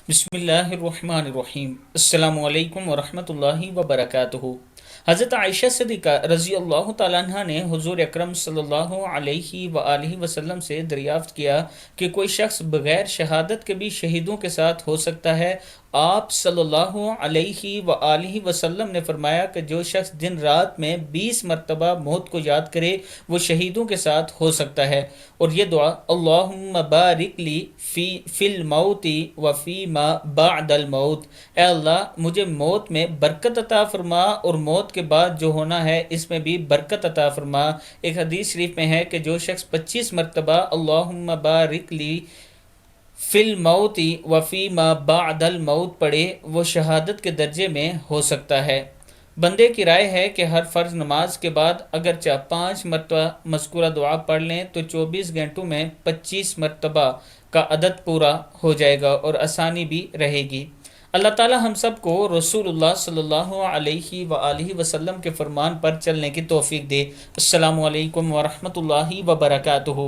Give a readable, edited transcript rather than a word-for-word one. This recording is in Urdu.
بسم اللہ الرحمن الرحیم۔ السلام علیکم ورحمۃ اللہ وبرکاتہ۔ حضرت عائشہ صدیقہ رضی اللہ تعالیٰ عنہ نے حضور اکرم صلی اللہ علیہ وآلہ وسلم سے دریافت کیا کہ کوئی شخص بغیر شہادت کے بھی شہیدوں کے ساتھ ہو سکتا ہے؟ آپ صلی اللہ علیہ وآلہ وسلم نے فرمایا کہ جو شخص دن رات میں 20 مرتبہ موت کو یاد کرے وہ شہیدوں کے ساتھ ہو سکتا ہے۔ اور یہ دعا اللہم بارک لی فی الموت وفی ما بعد الموت، اے اللہ مجھے موت میں برکت عطا فرما اور موت کے بعد جو ہونا ہے اس میں بھی برکت عطا فرما۔ ایک حدیث شریف میں ہے کہ جو شخص 25 مرتبہ اللہم بارک لی فی الموت وفی ما بعد الموت پڑھے وہ شہادت کے درجے میں ہو سکتا ہے۔ بندے کی رائے ہے کہ ہر فرض نماز کے بعد اگرچہ 5 مرتبہ مذکورہ دعا پڑھ لیں تو 24 گھنٹوں میں 25 مرتبہ کا عدد پورا ہو جائے گا اور آسانی بھی رہے گی۔ اللہ تعالی ہم سب کو رسول اللہ صلی اللہ علیہ وآلہ وسلم کے فرمان پر چلنے کی توفیق دے۔ السلام علیکم ورحمۃ اللہ وبرکاتہ۔